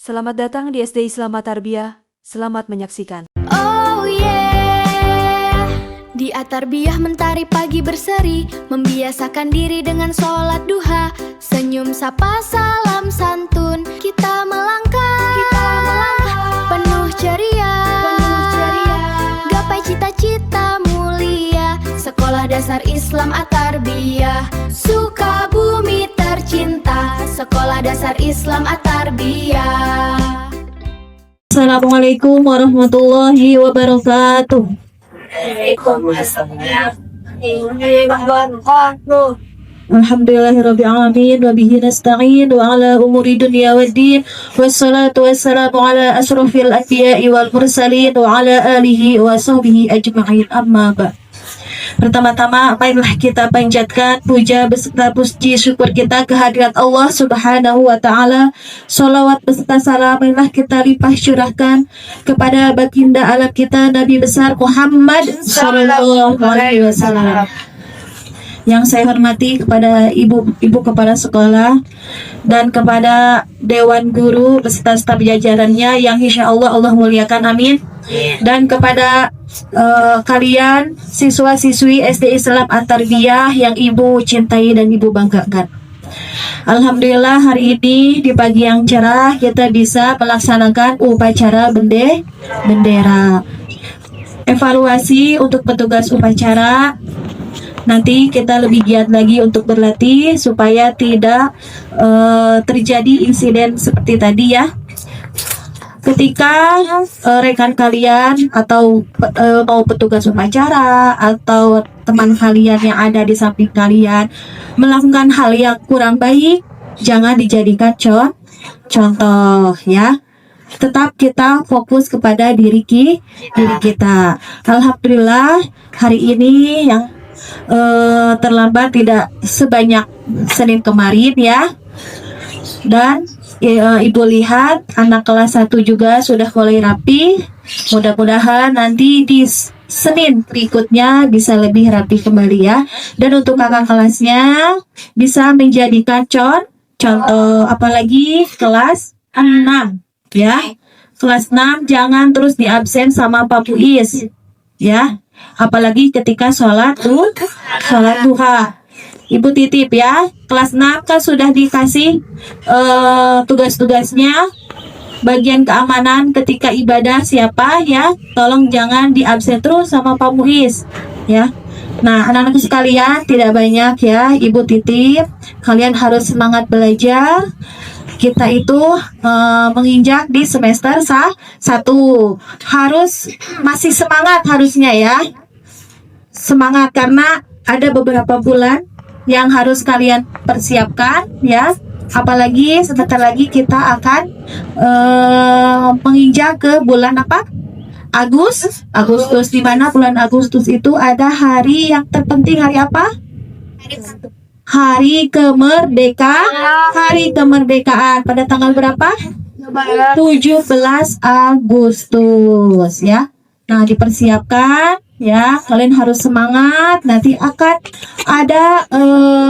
Selamat datang di SD Islam Tarbiyah. Selamat menyaksikan. Oh yeah. Di Atarbiyah mentari pagi berseri, membiasakan diri dengan sholat duha. Senyum sapa salam santun, kita melangkah penuh ceria, gapai cita-cita mulia. Sekolah Dasar Islam Atarbiyah, Sukabumi tercinta. Sekolah Dasar Islam Atarbiyah. Assalamualaikum warahmatullahi wabarakatuh. Alhamdulillahirabbil alamin wa bihi nasta'in wa ala umuri dunya waddin wassalatu wassalamu ala asrofil anbiya'i wal mursalin wa ala alihi wa sahbihi ajma'in, amma ba'd. Pertama-tama, marilah kita panjatkan puja beserta puji syukur kita kehadirat Allah Subhanahu wa Ta'ala. Sholawat beserta salam marilah kita limpah curahkan kepada baginda alam kita, Nabi besar Muhammad Sallallahu Alaihi Wasallam. Yang saya hormati kepada ibu kepala sekolah dan kepada dewan guru beserta staf jajarannya yang insya Allah muliakan, amin. Dan kepada kalian siswa-siswi SD Islam Atarbiyah yang ibu cintai dan ibu banggakan. Alhamdulillah hari ini di pagi yang cerah kita bisa melaksanakan upacara bendera. Evaluasi untuk petugas upacara. Nanti kita lebih giat lagi untuk berlatih supaya tidak terjadi insiden seperti tadi ya. Ketika rekan kalian atau mau petugas upacara atau teman kalian yang ada di samping kalian melakukan hal yang kurang baik, jangan dijadikan contoh ya. Tetap kita fokus kepada diri kita. Alhamdulillah hari ini yang terlambat tidak sebanyak Senin kemarin ya. Dan ibu lihat anak kelas 1 juga sudah mulai rapi. Mudah-mudahan nanti di Senin berikutnya bisa lebih rapi kembali ya. Dan untuk kakak kelasnya bisa menjadikan contoh, apalagi kelas 6 ya. Kelas 6 jangan terus diabsen sama Pak Muiz ya. Apalagi ketika sholat duha. Ibu titip ya, kelas 6 kan sudah dikasih tugas-tugasnya. Bagian keamanan ketika ibadah siapa ya, tolong jangan diabsen terus sama Pak Muiz ya. Nah anak-anak sekalian tidak banyak ya, ibu titip kalian harus semangat belajar. Kita itu menginjak di semester 1 harus masih semangat harusnya ya. Semangat karena ada beberapa bulan yang harus kalian persiapkan ya. Apalagi sebentar lagi kita akan menginjak ke bulan apa? Agustus, di mana bulan Agustus itu ada hari yang terpenting, hari apa? Hari kemerdekaan pada tanggal berapa? 17 Agustus ya. Nah, dipersiapkan ya, kalian harus semangat. Nanti akan ada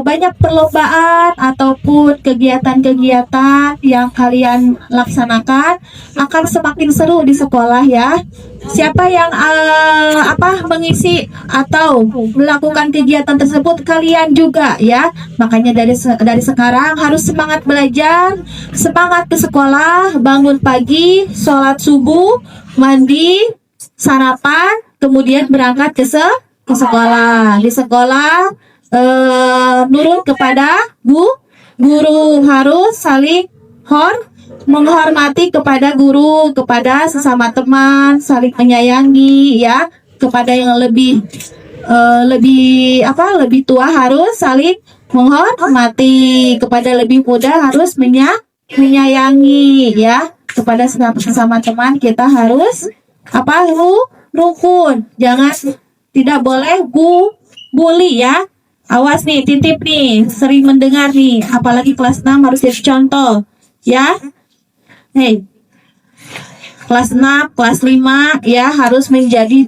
banyak perlombaan ataupun kegiatan-kegiatan yang kalian laksanakan akan semakin seru di sekolah ya. Siapa yang mengisi atau melakukan kegiatan tersebut kalian juga ya. Makanya dari sekarang harus semangat belajar, semangat ke sekolah, bangun pagi, sholat subuh, mandi, sarapan, kemudian berangkat ke sekolah. Di sekolah nurut kepada guru, harus saling menghormati kepada guru, kepada sesama teman, saling menyayangi ya. Kepada yang lebih tua harus saling menghormati, kepada lebih muda harus menyayangi ya. Kepada sesama teman kita harus rukun, jangan, tidak boleh bully ya. Awas nih, titip nih, sering mendengar nih, apalagi kelas 6 harus jadi contoh ya. Hey, kelas 6, kelas 5 ya harus menjadi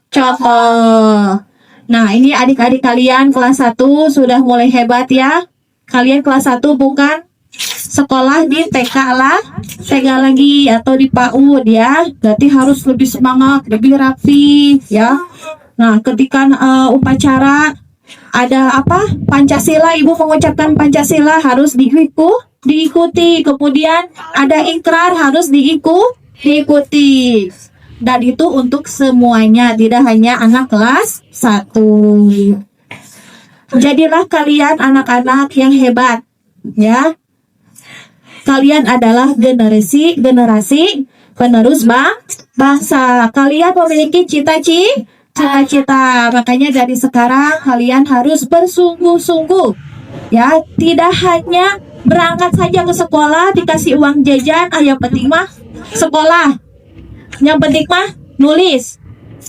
contoh. Nah, ini adik-adik kalian kelas 1 sudah mulai hebat ya. Kalian kelas 1 bukan sekolah di TK lagi atau di PAUD ya. Berarti harus lebih semangat, lebih rapi ya. Nah, ketika upacara ada apa? Pancasila, Ibu mengucapkan Pancasila harus diikuti. Kemudian ada ikrar harus diikuti. Dan itu untuk semuanya, tidak hanya anak kelas 1. Jadilah kalian anak-anak yang hebat, ya. Kalian adalah generasi penerus bangsa. Kalian memiliki cita-cita. Makanya dari sekarang kalian harus bersungguh-sungguh. Ya, tidak hanya berangkat saja ke sekolah dikasih uang jajan, yang penting mah sekolah. Yang penting mah nulis.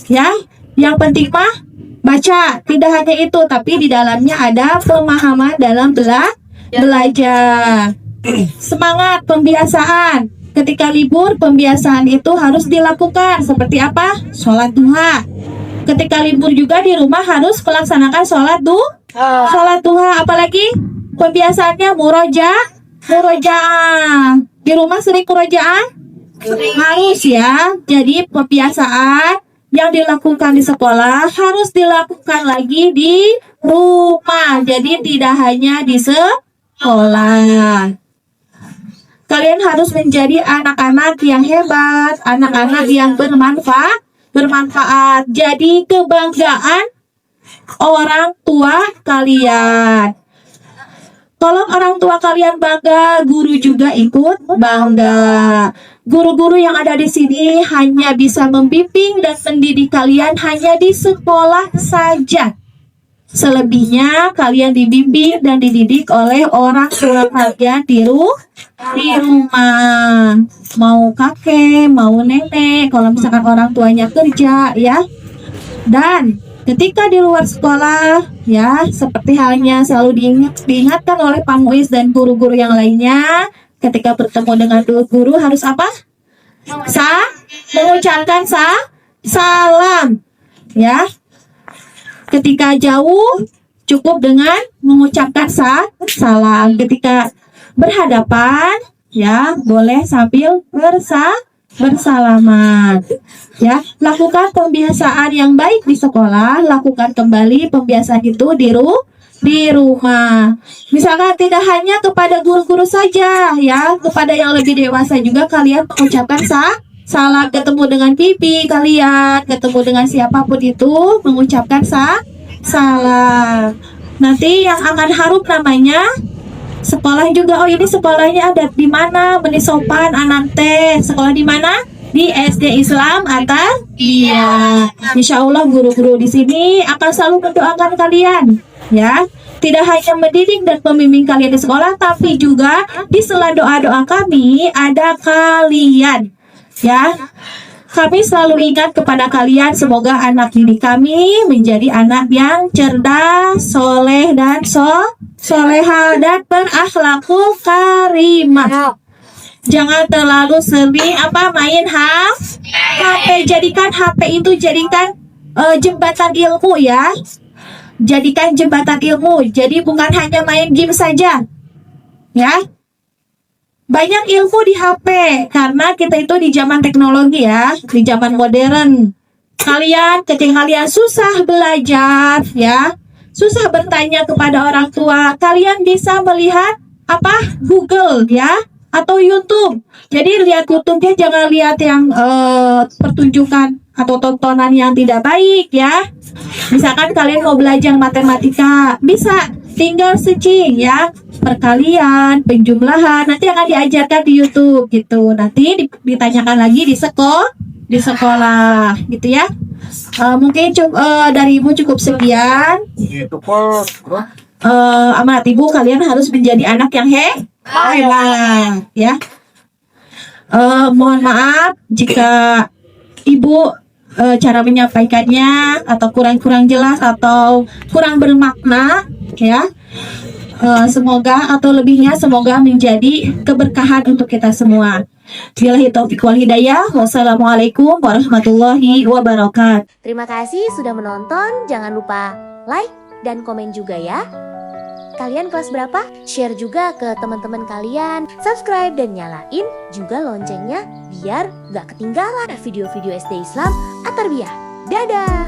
Ya, yang penting mah baca. Tidak hanya itu, tapi di dalamnya ada pemahaman dalam belajar. Semangat pembiasaan. Ketika libur, pembiasaan itu harus dilakukan. Seperti apa? Sholat duha. Ketika libur juga di rumah harus melaksanakan sholat duha. Apalagi pembiasaannya murojaah. Di rumah sering murojaah? Harus ya. Jadi pembiasaan yang dilakukan di sekolah harus dilakukan lagi di rumah. Jadi tidak hanya di sekolah. Kalian harus menjadi anak-anak yang hebat, anak-anak yang bermanfaat. Jadi kebanggaan orang tua kalian. Kalau orang tua kalian bangga, guru juga ikut bangga. Guru-guru yang ada di sini hanya bisa membimbing dan mendidik kalian hanya di sekolah saja. Selebihnya kalian dibimbing dan dididik oleh orang tua kalian di rumah. Mau kakek, mau nenek, kalau misalkan orang tuanya kerja ya. Dan ketika di luar sekolah ya, seperti halnya selalu diingatkan oleh Pak Muiz dan guru-guru yang lainnya, ketika bertemu dengan guru harus apa? Mengucapkan salam ya. Ketika jauh cukup dengan mengucapkan salam. Ketika berhadapan ya boleh sambil bersalaman. Ya, lakukan pembiasaan yang baik di sekolah, lakukan kembali pembiasaan itu di rumah. Misalkan tidak hanya kepada guru-guru saja ya, kepada yang lebih dewasa juga kalian mengucapkan salam. Ketemu dengan pipi kalian, ketemu dengan siapapun itu mengucapkan salam. Nanti yang akan harum namanya sekolah juga. Oh, ini sekolahnya ada di mana? Beni Sopan anak teh. Sekolah di mana? Di SD Islam Atar. Iya. Insya Allah guru-guru di sini akan selalu mendoakan kalian. Ya. Tidak hanya mendidik dan membimbing kalian di sekolah, tapi juga di sela doa-doa kami ada kalian. Ya, kami selalu ingat kepada kalian, semoga anak didik kami menjadi anak yang cerdas, soleh dan soleha dan berakhlakul karimah. Jangan terlalu sering main HP. Jadikan HP itu jembatan ilmu ya. Jadikan jembatan ilmu. Jadi bukan hanya main game saja. Ya. Banyak ilmu di HP karena kita itu di zaman teknologi ya, di zaman modern. Ketika kalian susah belajar ya, susah bertanya kepada orang tua, kalian bisa melihat Google ya atau YouTube. Jadi lihat YouTube-nya, jangan lihat yang pertunjukan atau tontonan yang tidak baik ya. Misalkan kalian mau belajar matematika, bisa tinggal searching ya, perkalian, penjumlahan, nanti akan diajarkan di YouTube gitu. Nanti ditanyakan lagi di sekolah gitu ya. Mungkin dari Ibu cukup sekian. Amat Ibu, kalian harus menjadi anak yang hebat ya. Mohon maaf jika Ibu cara menyampaikannya atau kurang jelas atau kurang bermakna ya. Semoga atau lebihnya semoga menjadi keberkahan untuk kita semua. Billahi taufiq wal hidayah. Wassalamualaikum warahmatullahi wabarakatuh. Terima kasih sudah menonton. Jangan lupa like dan komen juga ya. Kalian kelas berapa? Share juga ke teman-teman kalian. Subscribe dan nyalain juga loncengnya biar gak ketinggalan video-video SD Islam At-Tarbiyah. Dadah!